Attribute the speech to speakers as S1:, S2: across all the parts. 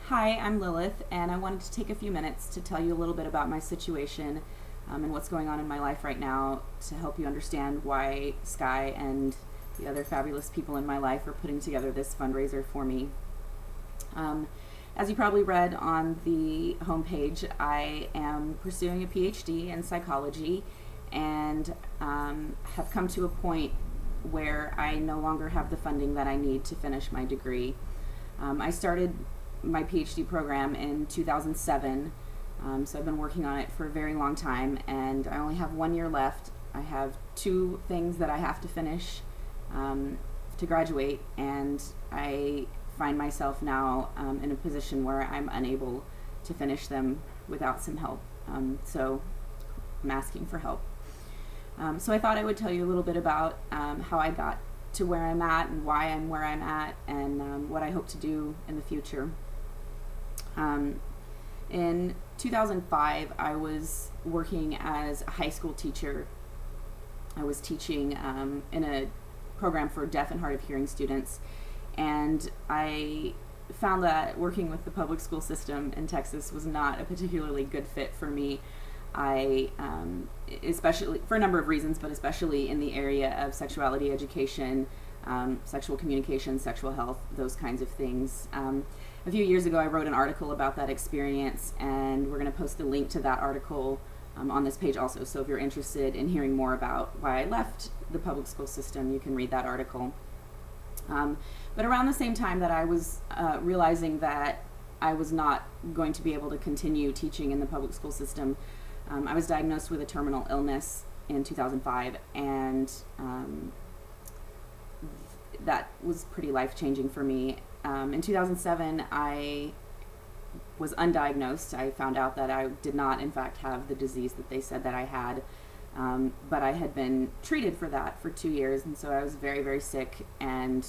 S1: Hi, I'm Lilith, and I wanted to take a few minutes to tell you a little bit about my situation and what's going on in my life right now to help you understand why Sky and the other fabulous people in my life are putting together this fundraiser for me. As you probably read on the homepage, I am pursuing a PhD in psychology and have come to a point where I no longer have the funding that I need to finish my degree. I started my PhD program in 2007, so I've been working on it for a very long time, and I only have 1 year left. I have two things that I have to finish to graduate, and I find myself now in a position where I'm unable to finish them without some help, so I'm asking for help. So I thought I would tell you a little bit about how I got to where I'm at and why I'm where I'm at, and what I hope to do in the future. In 2005, I was working as a high school teacher. I was teaching in a program for deaf and hard of hearing students, and I found that working with the public school system in Texas was not a particularly good fit for me. I, especially for a number of reasons, but especially in the area of sexuality education, sexual communication, sexual health, those kinds of things. A few years ago, I wrote an article about that experience, and we're going to post a link to that article on this page also. So if you're interested in hearing more about why I left the public school system, you can read that article. But around the same time that I was realizing that I was not going to be able to continue teaching in the public school system, I was diagnosed with a terminal illness in 2005, and that was pretty life-changing for me. In 2007, I was undiagnosed. I found out that I did not, in fact, have the disease that they said that I had, but I had been treated for that for 2 years, and so I was very, very sick, and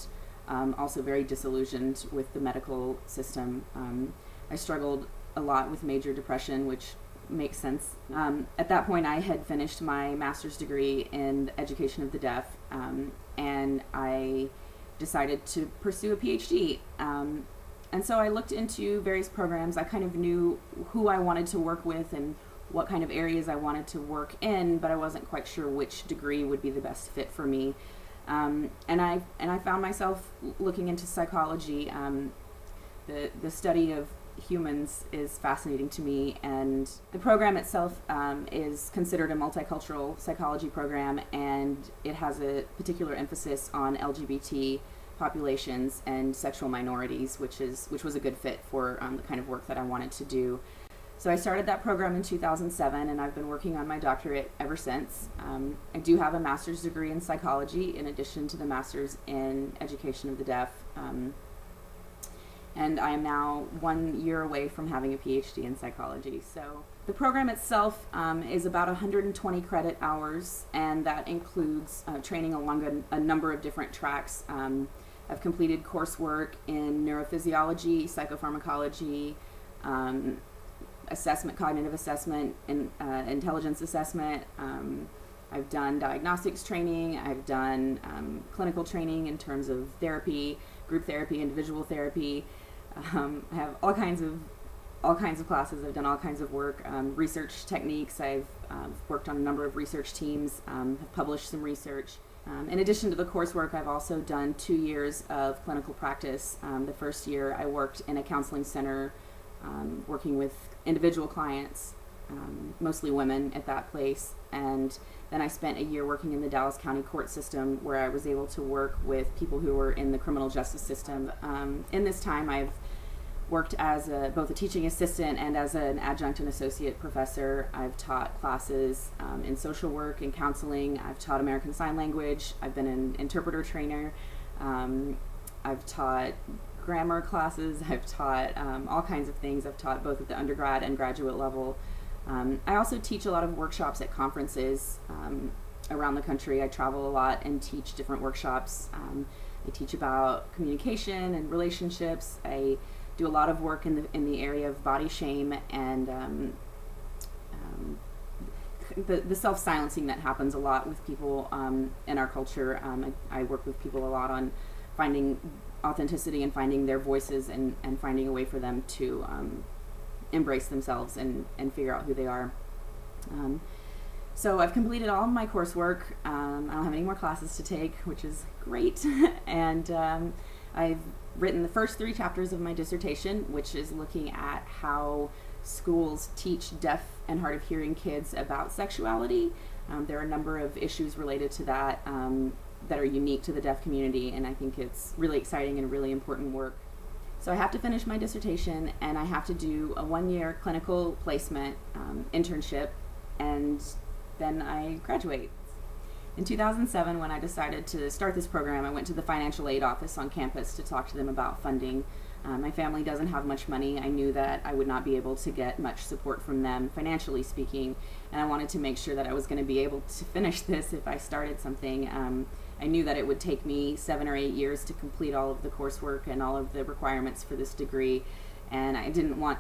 S1: also very disillusioned with the medical system. I struggled a lot with major depression, which makes sense. At that point, I had finished my master's degree in education of the deaf, and I decided to pursue a PhD. And so I looked into various programs. I kind of knew who I wanted to work with and what kind of areas I wanted to work in, but I wasn't quite sure which degree would be the best fit for me. And I found myself looking into psychology. The study of humans is fascinating to me, and the program itself is considered a multicultural psychology program, and it has a particular emphasis on LGBT populations and sexual minorities, which was a good fit for the kind of work that I wanted to do. So I started that program in 2007, and I've been working on my doctorate ever since. I do have a master's degree in psychology in addition to the master's in education of the deaf. And I am now 1 year away from having a PhD in psychology. So the program itself is about 120 credit hours, and that includes training along a number of different tracks. I've completed coursework in neurophysiology, psychopharmacology, assessment, cognitive assessment, and intelligence assessment. I've done diagnostics training. I've done clinical training in terms of therapy, group therapy, individual therapy. I have all kinds of classes. I've done all kinds of work, research techniques. I've worked on a number of research teams, have published some research. In addition to the coursework, I've also done 2 years of clinical practice. The first year I worked in a counseling center, working with individual clients, mostly women at that place, and then I spent a year working in the Dallas County court system, where I was able to work with people who were in the criminal justice system. In this time, I've worked as both a teaching assistant and as an adjunct and associate professor. I've taught classes in social work and counseling. I've taught American Sign Language. I've been an interpreter trainer. I've taught grammar classes. I've taught all kinds of things. I've taught both at the undergrad and graduate level. I also teach a lot of workshops at conferences around the country. I travel a lot and teach different workshops. I teach about communication and relationships. I do a lot of work in the area of body shame and the self-silencing that happens a lot with people in our culture. I work with people a lot on finding authenticity and finding their voices and finding a way for them to embrace themselves and figure out who they are. So I've completed all of my coursework. I don't have any more classes to take, which is great. And I've written the first 3 chapters of my dissertation, which is looking at how schools teach deaf and hard of hearing kids about sexuality. There are a number of issues related to that that are unique to the deaf community, and I think it's really exciting and really important work. So I have to finish my dissertation, and I have to do a 1-year clinical placement internship, and then I graduate. In 2007, when I decided to start this program, I went to the financial aid office on campus to talk to them about funding. My family doesn't have much money. I knew that I would not be able to get much support from them, financially speaking, and I wanted to make sure that I was going to be able to finish this if I started something. I knew that it would take me 7 or 8 years to complete all of the coursework and all of the requirements for this degree, and I didn't want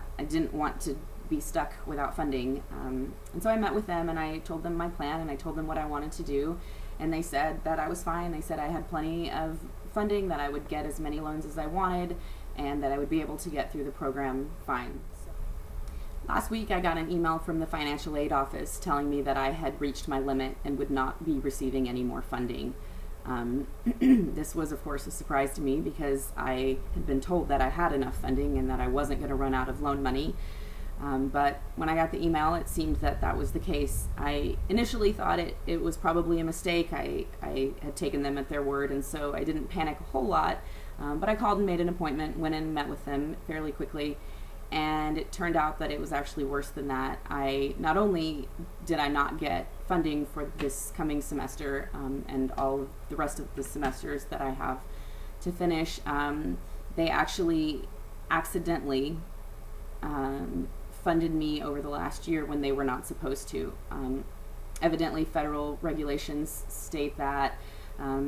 S1: to be stuck without funding. And so I met with them and I told them my plan and I told them what I wanted to do, and they said that I was fine. They said I had plenty of funding, that I would get as many loans as I wanted, and that I would be able to get through the program fine. Last week I got an email from the financial aid office telling me that I had reached my limit and would not be receiving any more funding. This was, of course, a surprise to me because I had been told that I had enough funding and that I wasn't going to run out of loan money. But when I got the email, it seemed that that was the case. I initially thought it was probably a mistake. I had taken them at their word, and so I didn't panic a whole lot. But I called and made an appointment, went in and met with them fairly quickly, and it turned out that it was actually worse than that. Not only did I not get funding for this coming semester and all of the rest of the semesters that I have to finish, they actually accidentally funded me over the last year when they were not supposed to. Evidently, federal regulations state that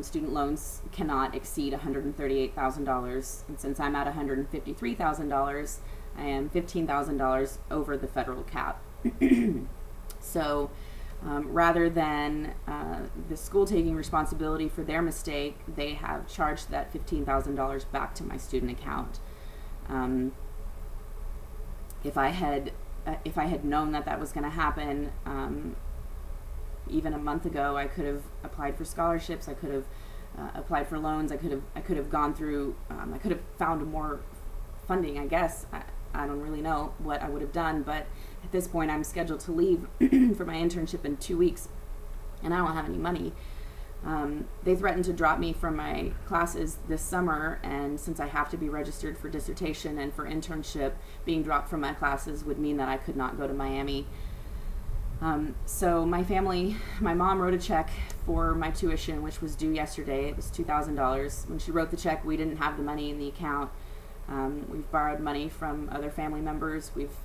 S1: student loans cannot exceed $138,000, and since I'm at $153,000, I am $15,000 over the federal cap. So rather than the school taking responsibility for their mistake, they have charged that $15,000 back to my student account. If I had known that was going to happen, even a month ago, I could have applied for scholarships. I could have applied for loans. I could have gone through. I could have found more funding. I guess I don't really know what I would have done, but at this point, I'm scheduled to leave for my internship in 2 weeks, and I don't have any money. They threatened to drop me from my classes this summer, and since I have to be registered for dissertation and for internship, being dropped from my classes would mean that I could not go to Miami. So my mom wrote a check for my tuition, which was due yesterday. It was $2,000. When she wrote the check, we didn't have the money in the account. We've borrowed money from other family members. We've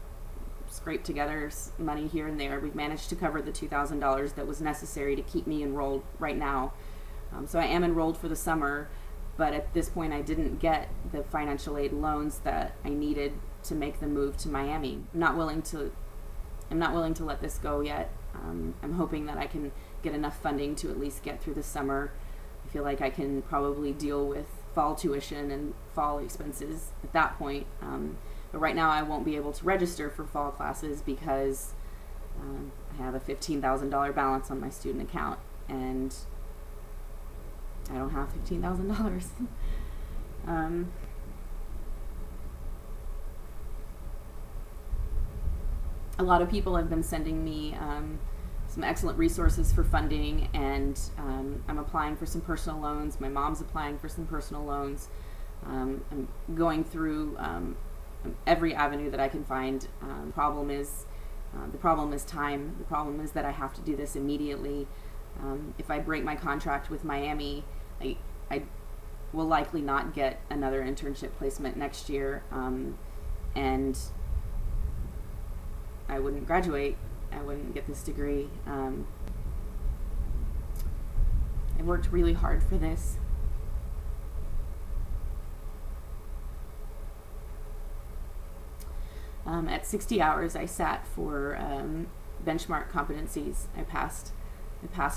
S1: scraped together money here and there. We've managed to cover the $2,000 that was necessary to keep me enrolled right now. So I am enrolled for the summer, but at this point I didn't get the financial aid loans that I needed to make the move to Miami. I'm not willing to let this go yet. I'm hoping that I can get enough funding to at least get through the summer. I feel like I can probably deal with fall tuition and fall expenses at that point. But right now I won't be able to register for fall classes because I have a $15,000 balance on my student account, and I don't have $15,000. A lot of people have been sending me some excellent resources for funding, and I'm applying for some personal loans. My mom's applying for some personal loans. I'm going through every avenue that I can find. The problem is time. The problem is that I have to do this immediately. If I break my contract with Miami, I will likely not get another internship placement next year, and I wouldn't graduate. I wouldn't get this degree. I worked really hard for this. At 60 hours, I sat for benchmark competencies. I passed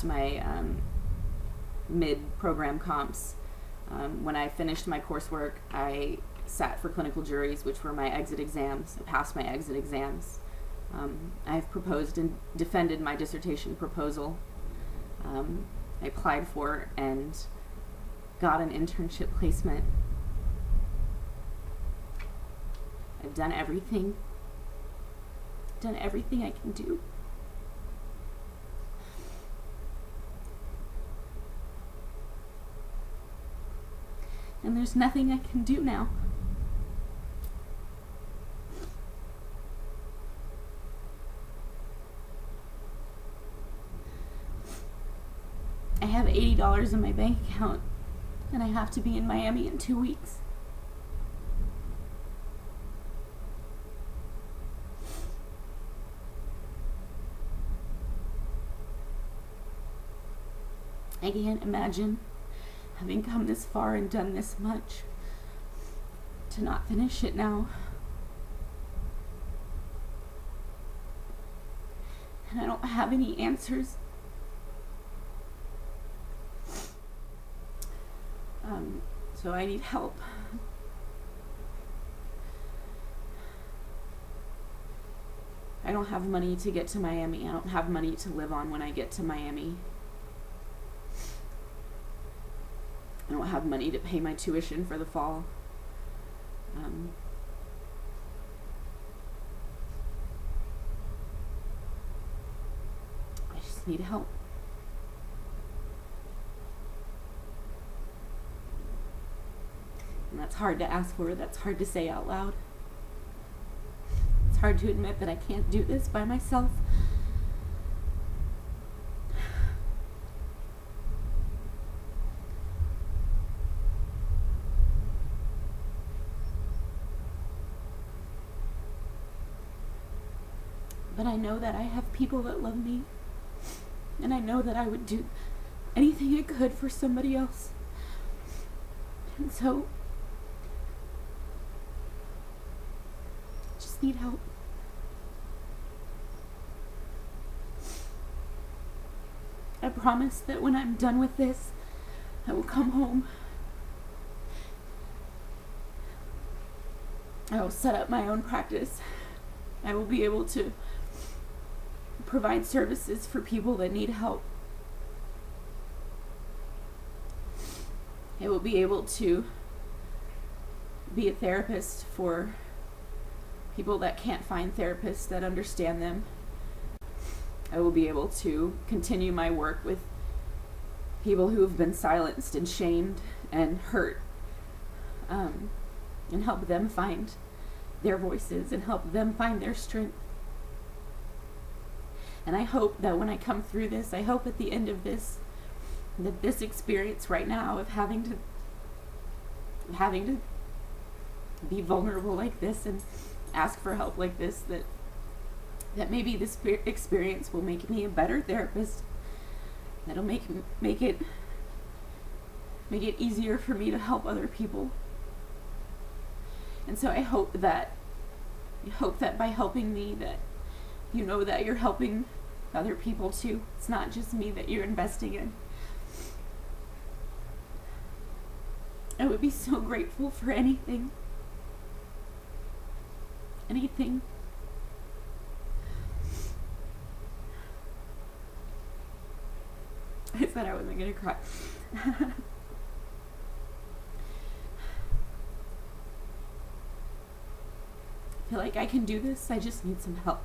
S1: my mid-program comps. When I finished my coursework, I sat for clinical juries, which were my exit exams. I passed my exit exams. I've proposed and defended my dissertation proposal. I applied for and got an internship placement. I've done everything I can do. And there's nothing I can do now. I have $80 in my bank account, and I have to be in Miami in 2 weeks. I can't imagine having come this far and done this much to not finish it now. And I don't have any answers. So I need help. I don't have money to get to Miami. I don't have money to live on when I get to Miami. I don't have money to pay my tuition for the fall. I just need help. And that's hard to ask for. That's hard to say out loud. It's hard to admit that I can't do this by myself. But I know that I have people that love me. And I know that I would do anything I could for somebody else. And so, I just need help. I promise that when I'm done with this, I will come home. I will set up my own practice. I will be able to provide services for people that need help. I will be able to be a therapist for people that can't find therapists that understand them. I will be able to continue my work with people who have been silenced and shamed and hurt, and help them find their voices and help them find their strength. And I hope that when I come through this, I hope at the end of this, that this experience right now of having to be vulnerable like this and ask for help like this, that maybe this experience will make me a better therapist. That'll make it easier for me to help other people. And so I hope that by helping me, that you know that you're helping other people too. It's not just me that you're investing in. I would be so grateful for anything. Anything. I said I wasn't gonna cry. I feel like I can do this. I just need some help.